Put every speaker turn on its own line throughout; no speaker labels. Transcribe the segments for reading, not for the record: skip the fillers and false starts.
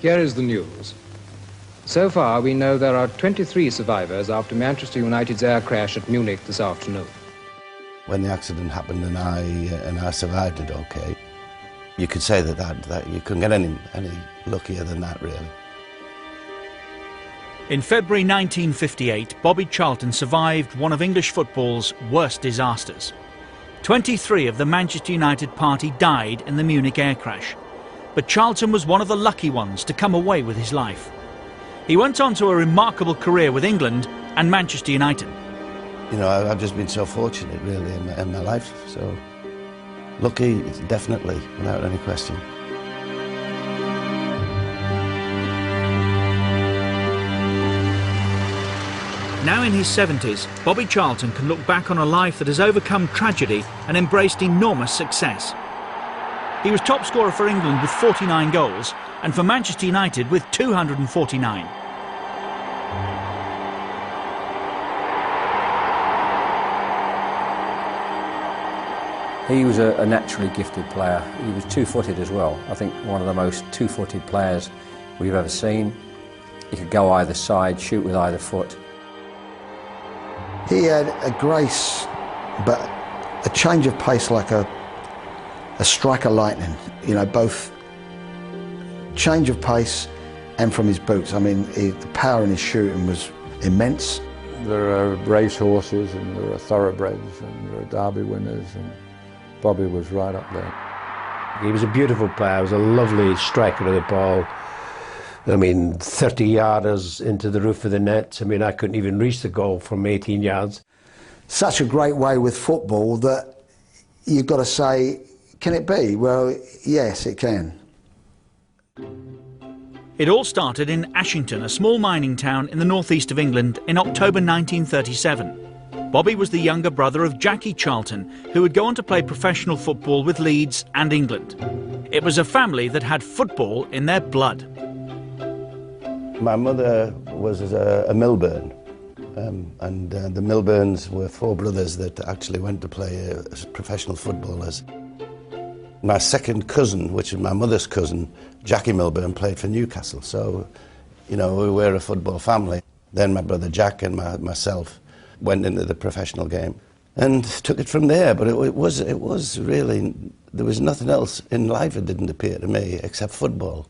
Here is the news. So far, we know there are 23 survivors after Manchester United's air crash at Munich this afternoon.
When the accident happened and I survived it okay, you could say that you couldn't get any luckier than that, really.
In February 1958, Bobby Charlton survived one of English football's worst disasters. 23 of the Manchester United party died in the Munich air crash, but Charlton was one of the lucky ones to come away with his life. He went on to a remarkable career with England and Manchester United.
You know, I've just been so fortunate, really, in my life, so lucky, definitely, without any question.
Now in his 70s, Bobby Charlton can look back on a life that has overcome tragedy and embraced enormous success. He was top scorer for England with 49 goals and for Manchester United with 249.
He was a naturally gifted player. He was two-footed as well. I think one of the most two-footed players we've ever seen. He could go either side, shoot with either foot.
He had a grace, but a change of pace like a strike of lightning. You know, both change of pace and from his boots. I mean, the power in his shooting was immense.
There are race horses and there are thoroughbreds and there are derby winners, and Bobby was right up there.
He was a beautiful player. He was a lovely striker of the ball. I mean, 30 yarders into the roof of the net. I mean, I couldn't even reach the goal from 18 yards.
Such a great way with football that you've got to say, can it be? Well, yes, it can.
It all started in Ashington, a small mining town in the northeast of England, in October 1937. Bobby was the younger brother of Jackie Charlton, who would go on to play professional football with Leeds and England. It was a family that had football in their blood.
My mother was a Milburn, and the Milburns were four brothers that actually went to play as professional footballers. My second cousin, which is my mother's cousin, Jackie Milburn, played for Newcastle, so, you know, we were a football family. Then my brother Jack and myself went into the professional game and took it from there, but it was really, there was nothing else in life that didn't appear to me except football.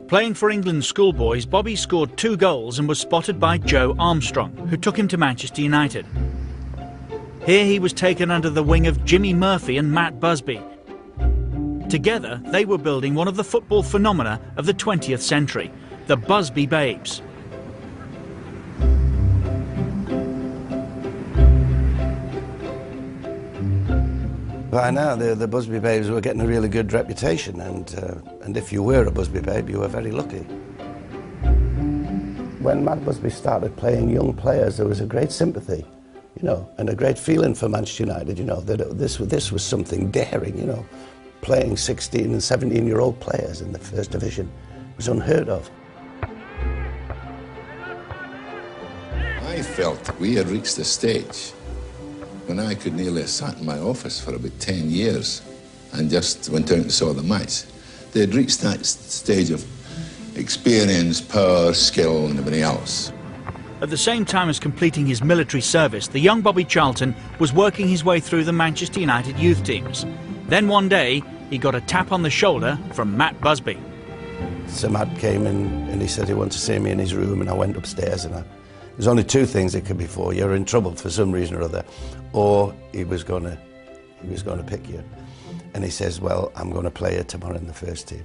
Playing for England's schoolboys, Bobby scored 2 goals and was spotted by Joe Armstrong, who took him to Manchester United. Here he was taken under the wing of Jimmy Murphy and Matt Busby. Together, they were building one of the football phenomena of the 20th century, the Busby Babes.
By now, the Busby Babes were getting a really good reputation, and if you were a Busby Babe, you were very lucky. When Matt Busby started playing young players, there was a great sympathy, you know, and a great feeling for Manchester United, you know, that this was something daring, you know. Playing 16 and 17-year-old players in the First Division was unheard of.
I felt we had reached a stage when I could nearly have sat in my office for about 10 years and just went out and saw the match. They had reached that stage of experience, power, skill and everything else.
At the same time as completing his military service, the young Bobby Charlton was working his way through the Manchester United youth teams. Then one day, he got a tap on the shoulder from Matt Busby.
So Matt came in and he said he wanted to see me in his room, and I went upstairs, and there's only 2 things it could be for. You're in trouble for some reason or other, or he was going to pick you. And he says, well, I'm going to play you tomorrow in the first team.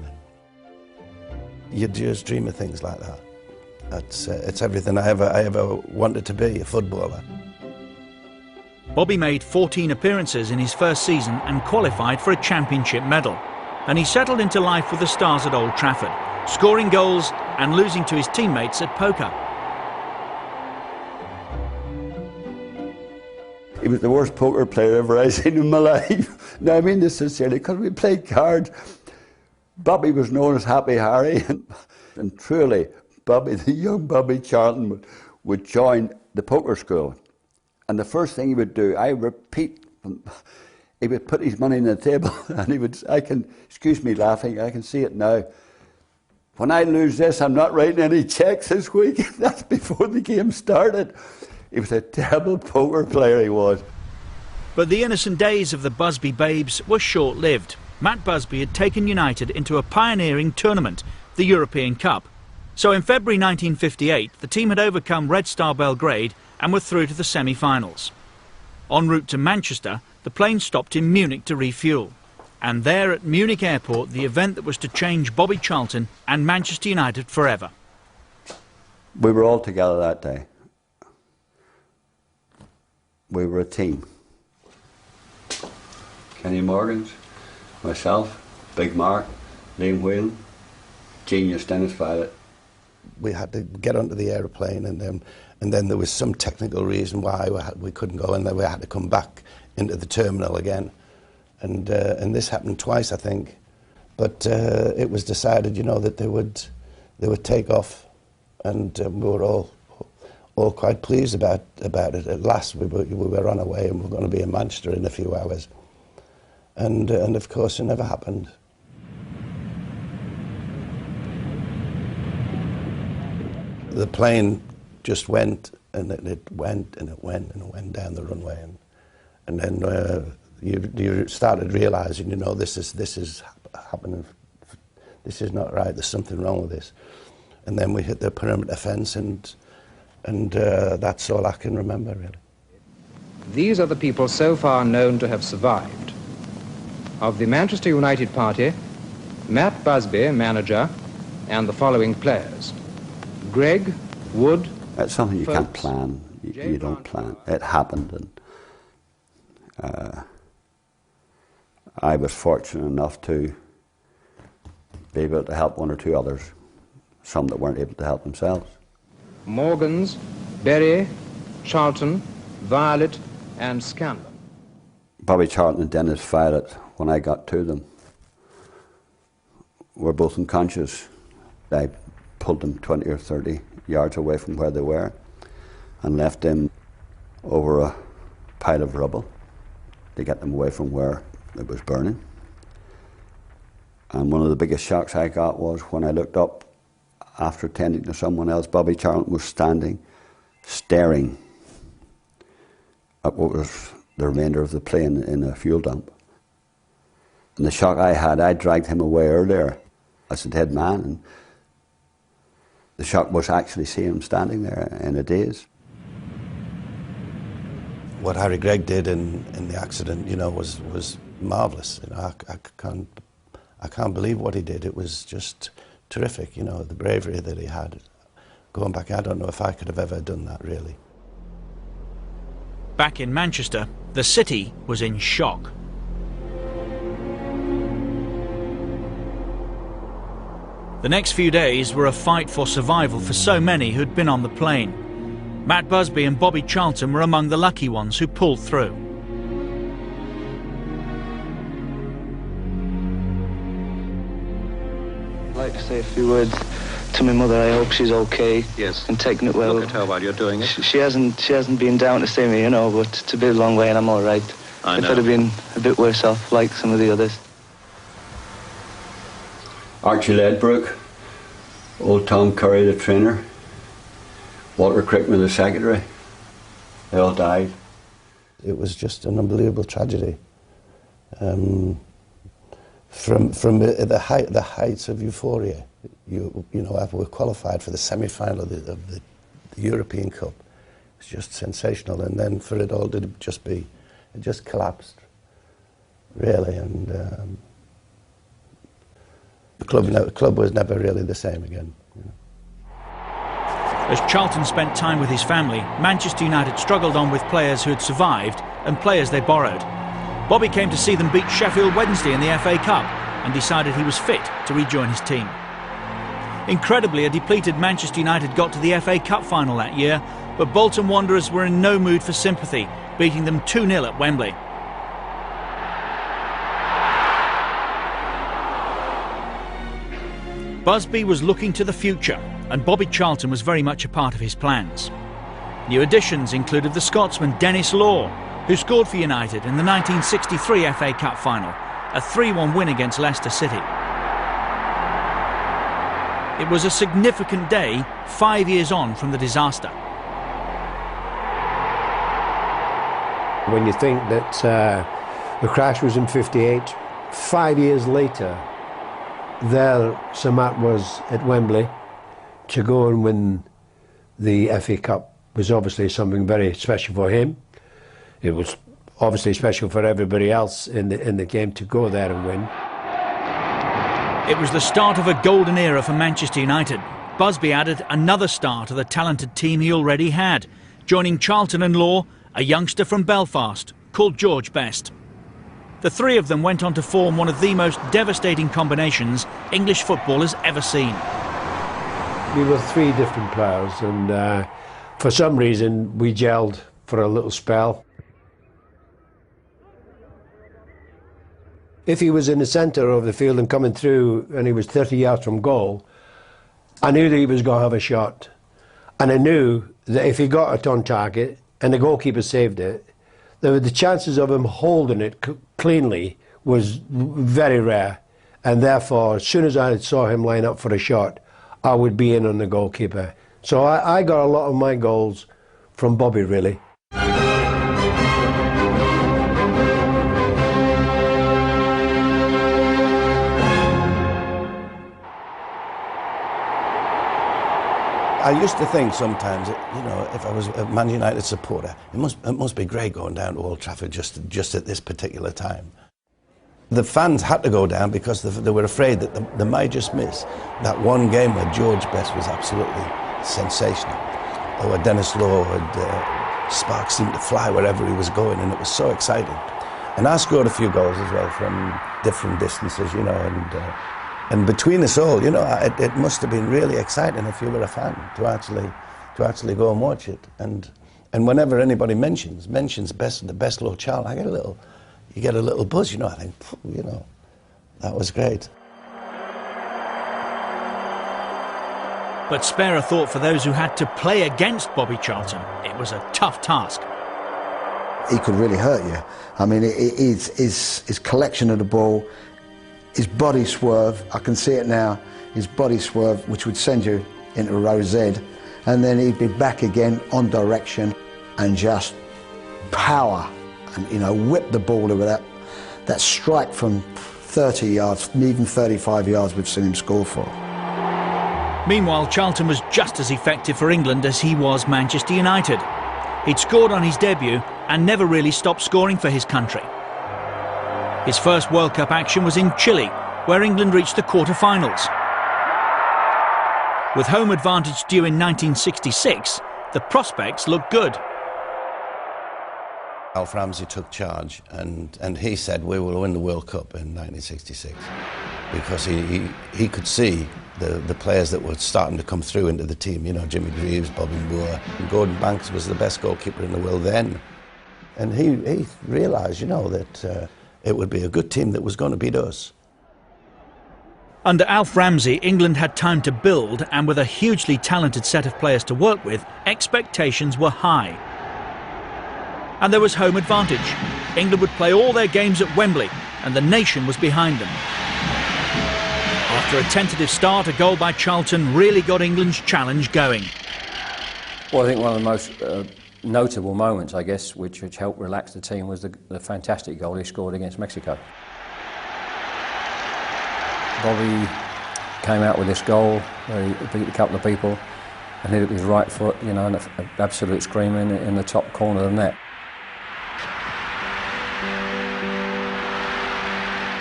You just dream of things like that. It's everything I ever wanted to be, a footballer.
Bobby made 14 appearances in his first season and qualified for a championship medal. And he settled into life with the Stars at Old Trafford, scoring goals and losing to his teammates at poker.
He was the worst poker player ever I've seen in my life. Now, I mean this sincerely, because we played cards. Bobby was known as Happy Harry, and truly, Bobby, the young Bobby Charlton, would join the poker school. And the first thing he would do, I repeat, he would put his money on the table, and he would, excuse me laughing, I can see it now, when I lose this, I'm not writing any cheques this week. That's before the game started. He was a terrible poker player, he was.
But the innocent days of the Busby Babes were short-lived. Matt Busby had taken United into a pioneering tournament, the European Cup. So in February 1958, the team had overcome Red Star Belgrade and were through to the semi-finals. En route to Manchester, the plane stopped in Munich to refuel. And there at Munich Airport, the event that was to change Bobby Charlton and Manchester United forever.
We were all together that day. We were a team. Kenny Morgans, myself, Big Mark, Liam Whelan, genius Dennis Violet.
We had to get onto the aeroplane, and then there was some technical reason why we couldn't go, and then we had to come back into the terminal again. And this happened twice, I think. But it was decided, you know, that they would take off, and we were all quite pleased about it. At last, we were on our way, and we were going to be in Manchester in a few hours. And of course, it never happened. The plane just went, and it went, and it went, and it went down the runway, and then you started realising, you know, this is happening. This is not right. There's something wrong with this. And then we hit the perimeter fence, and that's all I can remember, really.
These are the people so far known to have survived. Of the Manchester United party, Matt Busby, manager, and the following players: Greg, Wood.
It's something you
Folks,
can't plan. You don't plan. It happened, and I was fortunate enough to be able to help one or two others, some that weren't able to help themselves.
Morgans, Berry, Charlton, Violet, and Scanlon.
Bobby Charlton and Dennis Violet, when I got to them, were both unconscious. I pulled them 20 or 30 yards away from where they were and left them over a pile of rubble to get them away from where it was burning. And one of the biggest shocks I got was when I looked up after attending to someone else. Bobby Charlton was standing, staring at what was the remainder of the plane in a fuel dump. And the shock I had, I dragged him away earlier as a dead man, and the shock was actually seeing him standing there in a daze.
What Harry Gregg did in the accident, you know, was marvellous. You know, I can't believe what he did. It was just terrific, you know, the bravery that he had. Going back, I don't know if I could have ever done that, really.
Back in Manchester, the city was in shock. The next few days were a fight for survival for so many who'd been on the plane. Matt Busby and Bobby Charlton were among the lucky ones who pulled through.
I'd like to say a few words to my mother. I hope she's okay.
Yes.
And taking it well.
Look at her while you're doing it.
She hasn't been down to see me, you know, but it's been a long way and I'm all right.
I know.
If I'd have been a bit worse off, like some of the others.
Archie Ledbrook, old Tom Curry, the trainer, Walter Crickman, the secretary, they all died.
It was just an unbelievable tragedy. From the heights of euphoria, you know, we qualified for the semi-final of the European Cup. It was just sensational, and then for it all to just be, it just collapsed, really, and the club was never really the same again. You know.
As Charlton spent time with his family, Manchester United struggled on with players who had survived and players they borrowed. Bobby came to see them beat Sheffield Wednesday in the FA Cup and decided he was fit to rejoin his team. Incredibly, a depleted Manchester United got to the FA Cup final that year, but Bolton Wanderers were in no mood for sympathy, beating them 2-0 at Wembley. Busby was looking to the future, and Bobby Charlton was very much a part of his plans. New additions included the Scotsman Dennis Law, who scored for United in the 1963 FA Cup final, a 3-1 win against Leicester City. It was a significant day 5 years on from the disaster.
When you think that the crash was in '58, 5 years later, there Sir Matt was at Wembley to go and win the FA Cup was obviously something very special for him. It was obviously special for everybody else in the game to go there and win.
It was the start of a golden era for Manchester United. Busby added another star to the talented team he already had, joining Charlton and Law, a youngster from Belfast called George Best. The three of them went on to form one of the most devastating combinations English football has ever seen.
We were three different players, and for some reason we gelled for a little spell. If he was in the centre of the field and coming through and he was 30 yards from goal, I knew that he was going to have a shot. And I knew that if he got it on target and the goalkeeper saved it, the chances of him holding it cleanly was very rare. And therefore, as soon as I saw him line up for a shot, I would be in on the goalkeeper. So I got a lot of my goals from Bobby, really.
I used to think sometimes, you know, if I was a Man United supporter, it must be great going down to Old Trafford just at this particular time. The fans had to go down because they were afraid that they might just miss that one game where George Best was absolutely sensational, or where Dennis Law had sparks seemed to fly wherever he was going, and it was so exciting. And I scored a few goals as well from different distances, you know, and between us all, you know, it must have been really exciting if you were a fan to actually go and watch it. And whenever anybody mentions the best little child, you get a little buzz, you know. I think, you know, that was great.
But spare a thought for those who had to play against Bobby Charlton. It was a tough task.
He could really hurt you. I mean, his collection of the ball, his body swerve, I can see it now, his body swerve, which would send you into row Z, and then he'd be back again on direction and just power and, you know, whip the ball with that strike from 30 yards, even 35 yards we've seen him score for.
Meanwhile, Charlton was just as effective for England as he was Manchester United. He'd scored on his debut and never really stopped scoring for his country. His first World Cup action was in Chile, where England reached the quarter-finals. With home advantage due in 1966, the prospects looked good.
Alf Ramsey took charge, and he said we will win the World Cup in 1966 because he could see the players that were starting to come through into the team. You know, Jimmy Greaves, Bobby Moore, and Gordon Banks was the best goalkeeper in the world then, and he realised, you know, that it would be a good team that was going to beat us.
Under Alf Ramsey, England had time to build, and with a hugely talented set of players to work with, expectations were high. And there was home advantage. England would play all their games at Wembley, and the nation was behind them. After a tentative start, a goal by Charlton really got England's challenge going.
Well, I think one of the most notable moments, I guess, which helped relax the team was the fantastic goal he scored against Mexico. Bobby came out with this goal where he beat a couple of people and hit it with his right foot, you know, and an absolute screamer in the top corner of the net.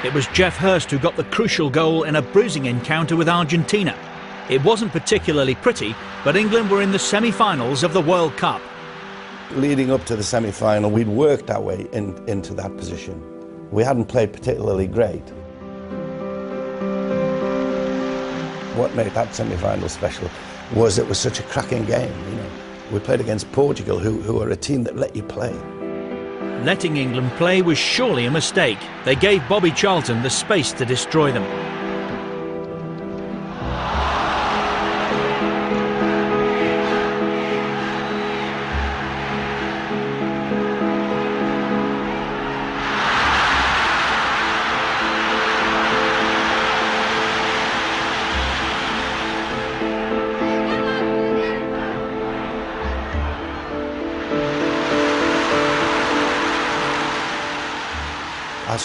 It was Geoff Hurst who got the crucial goal in a bruising encounter with Argentina. It wasn't particularly pretty, but England were in the semi-finals of the World Cup.
Leading up to the semi-final, we'd worked our way into that position. We hadn't played particularly great. What made that semi-final special was it was such a cracking game. You know, we played against Portugal, who are a team that let you play.
Letting England play was surely a mistake. They gave Bobby Charlton the space to destroy them.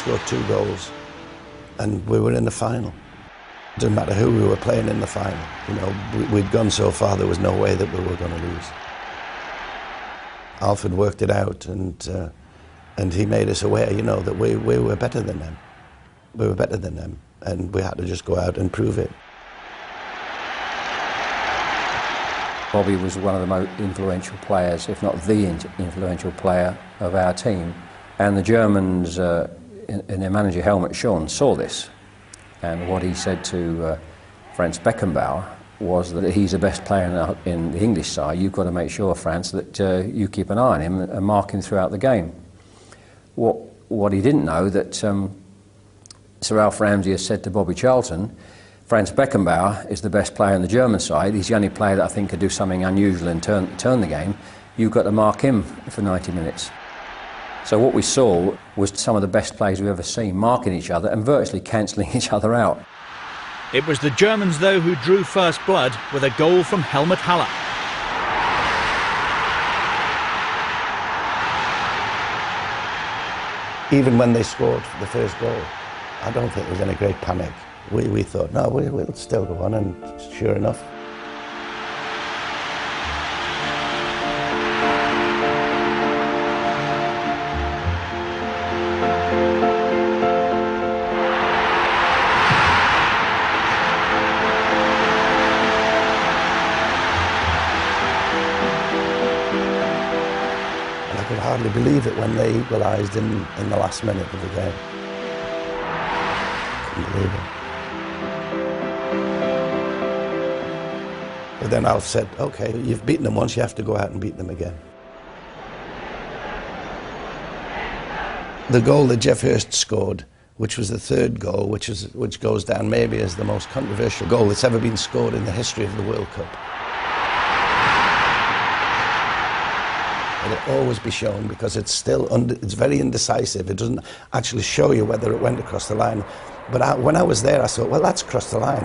scored 2 goals, and we were in the final. It doesn't matter who we were playing in the final. You know, we'd gone so far, there was no way that we were going to lose. Alfred worked it out, and he made us aware, you know, that we were better than them. We were better than them, and we had to just go out and prove it.
Bobby was one of the most influential players, if not the influential player of our team. And the Germans, in their manager Helmut Schön, saw this. And what he said to Franz Beckenbauer was that he's the best player in the English side. You've got to make sure, Franz, that you keep an eye on him and mark him throughout the game. What he didn't know, that Sir Alf Ramsey has said to Bobby Charlton, Franz Beckenbauer is the best player on the German side. He's the only player that I think could do something unusual and turn the game. You've got to mark him for 90 minutes. So what we saw was some of the best players we've ever seen marking each other and virtually cancelling each other out.
It was the Germans, though, who drew first blood with a goal from Helmut Haller.
Even when they scored the first goal, I don't think there was any great panic. We thought, no, we'll still go on, and sure enough. I could hardly believe it when they equalised in the last minute of the game. Couldn't believe it. But then Alf said, okay, you've beaten them once, you have to go out and beat them again. The goal that Geoff Hurst scored, which was the 3rd goal, which goes down maybe as the most controversial goal that's ever been scored in the history of the World Cup. It'll always be shown because it's still it's very indecisive. It doesn't actually show you whether it went across the line. But when I was there, I thought, well, that's crossed the line.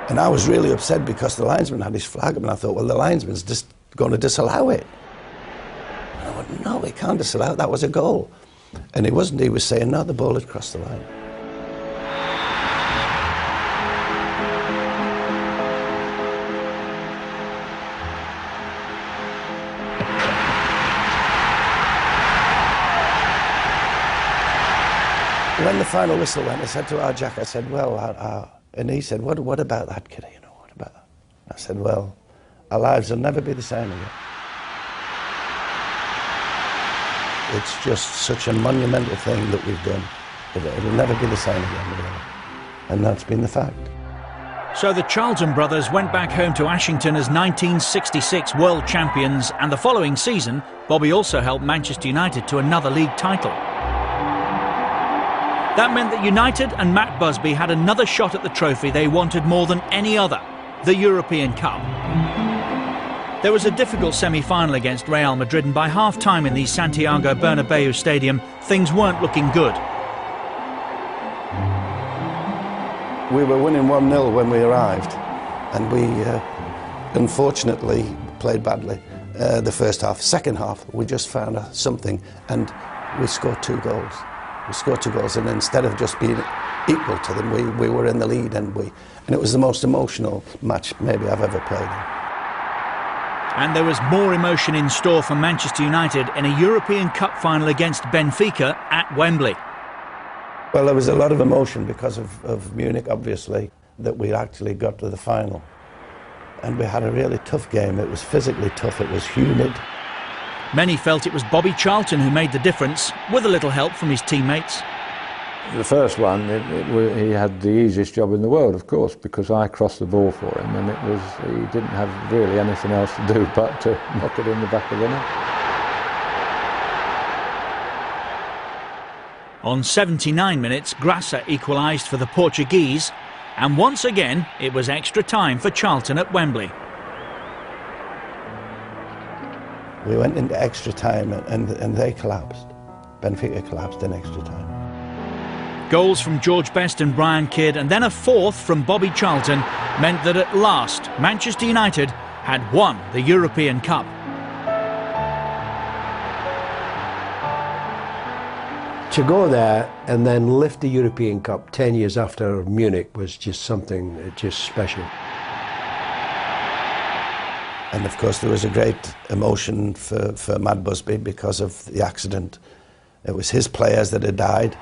And I was really upset because the linesman had his flag up, and I thought, well, the linesman's just going to disallow it. And I went, no, he can't disallow it. That was a goal. And he wasn't. He was saying, no, the ball had crossed the line. When the final whistle went, I said to our Jack, I said, well, and he said, what about that kid, you know, what about that? I said, well, our lives will never be the same again. It's just such a monumental thing that we've done. It'll never be the same again, really. And that's been the fact.
So the Charlton brothers went back home to Ashington as 1966 world champions, and the following season, Bobby also helped Manchester United to another league title. That meant that United and Matt Busby had another shot at the trophy they wanted more than any other, the European Cup. There was a difficult semi-final against Real Madrid, and by half-time in the Santiago Bernabeu stadium, things weren't looking good.
We were winning 1-0 when we arrived, and we unfortunately played badly the first half. Second half, we just found something, and we scored 2 goals. We scored 2 goals, and instead of just being equal to them, we were in the lead, and it was the most emotional match maybe I've ever played in.
And there was more emotion in store for Manchester United in a European Cup final against Benfica at Wembley.
Well, there was a lot of emotion because of Munich, obviously, that we actually got to the final. And we had a really tough game. It was physically tough, it was humid.
Many felt it was Bobby Charlton who made the difference, with a little help from his teammates.
The first one, he had the easiest job in the world, of course, because I crossed the ball for him, and he didn't have really anything else to do but to knock it in the back of the net.
On 79 minutes, Graça equalised for the Portuguese, and once again it was extra time for Charlton at Wembley.
We went into extra time and they collapsed. Benfica collapsed in extra time.
Goals from George Best and Brian Kidd, and then a 4th from Bobby Charlton, meant that at last Manchester United had won the European Cup.
to go there and then lift the European Cup 10 years after Munich was just something just special.
And of course there was a great emotion for Matt Busby because of the accident. It was his players that had died,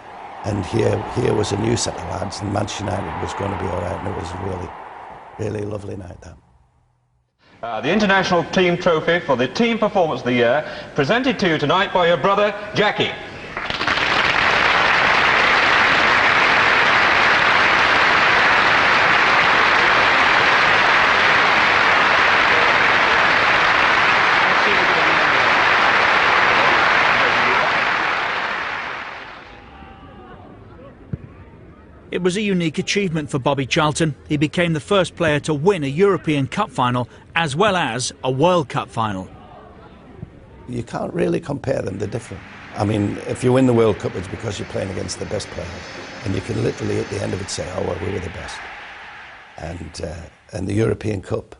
and here was a new set of lads, and Manchester United was going to be all right, and it was a really lovely night, that.
The International Team Trophy for the Team Performance of the Year, presented to you tonight by your brother, Jackie.
It was a unique achievement for Bobby Charlton. He became the first player to win a European Cup final as well as a World Cup final.
You can't really compare them, they're different. I mean, if you win the World Cup, it's because you're playing against the best players. And you can literally at the end of it say, oh, well, we were the best. And the European Cup,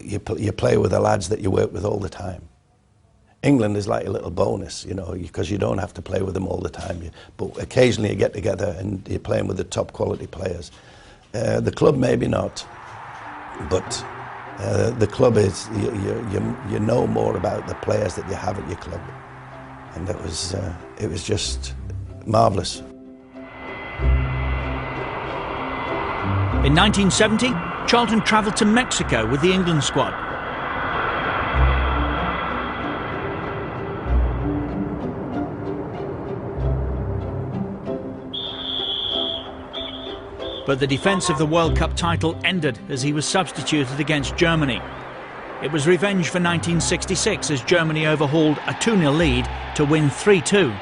you play with the lads that you work with all the time. England is like a little bonus, you know, because you don't have to play with them all the time. But occasionally you get together and you're playing with the top quality players. The club maybe not, but the club is, you know more about the players that you have at your club. And it was just marvellous.
In 1970, Charlton travelled to Mexico with the England squad. But the defence of the World Cup title ended as he was substituted against Germany. It was revenge for 1966 as Germany overhauled a 2-0 lead to win 3-2.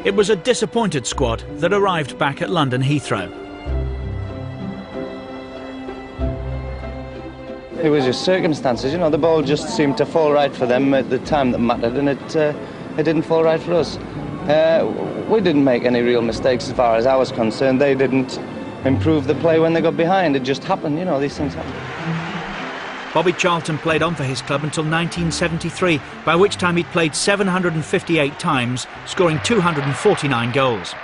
It was a disappointed squad that arrived back at London Heathrow.
It was just circumstances, you know, the ball just seemed to fall right for them at the time that mattered, and it didn't fall right for us. We didn't make any real mistakes as far as I was concerned. They didn't improve the play when they got behind. It just happened, you know, these things happen.
Bobby Charlton played on for his club until 1973, by which time he'd played 758 times, scoring 249 goals.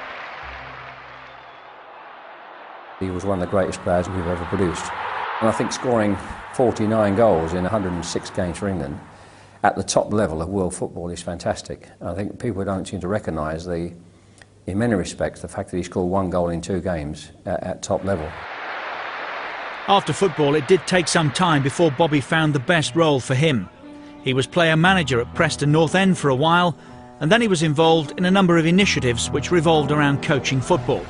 He was one of the greatest players we've ever produced. And I think scoring 49 goals in 106 games for England at the top level of world football is fantastic. I think people don't seem to recognise, in many respects, the fact that he scored 1 goal in 2 games at top level.
After football, it did take some time before Bobby found the best role for him. He was player-manager at Preston North End for a while, and then he was involved in a number of initiatives which revolved around coaching football.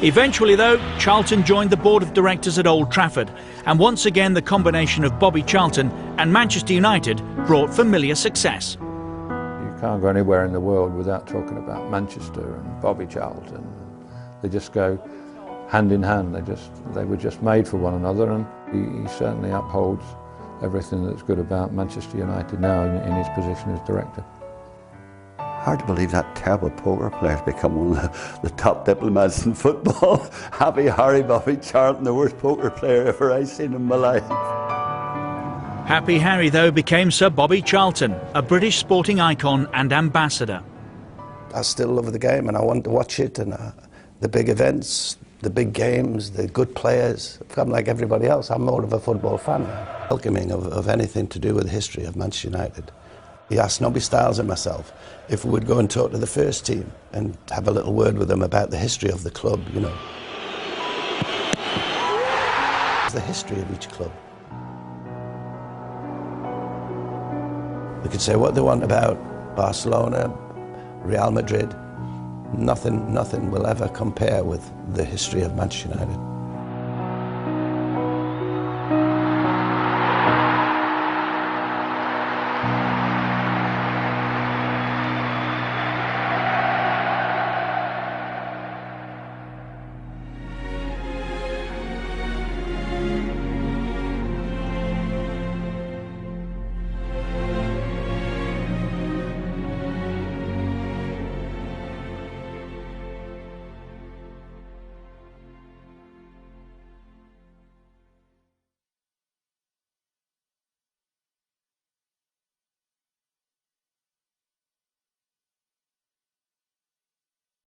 Eventually, though, Charlton joined the board of directors at Old Trafford, and once again the combination of Bobby Charlton and Manchester United brought familiar success.
You can't go anywhere in the world without talking about Manchester and Bobby Charlton. They just go hand in hand. They were just made for one another, and he certainly upholds everything that's good about Manchester United now in his position as director.
Hard to believe that terrible poker player has become one of the top diplomats in football. Happy Harry Bobby Charlton, the worst poker player ever I've seen in my life.
Happy Harry, though, became Sir Bobby Charlton, a British sporting icon and ambassador.
I still love the game and I want to watch it, and the big events, the big games, the good players. I'm like everybody else, I'm more of a football fan now. Welcoming of anything to do with the history of Manchester United. He asked Nobby Stiles and myself if we would go and talk to the first team and have a little word with them about the history of the club, you know. It's the history of each club. We could say what they want about Barcelona, Real Madrid. Nothing will ever compare with the history of Manchester United.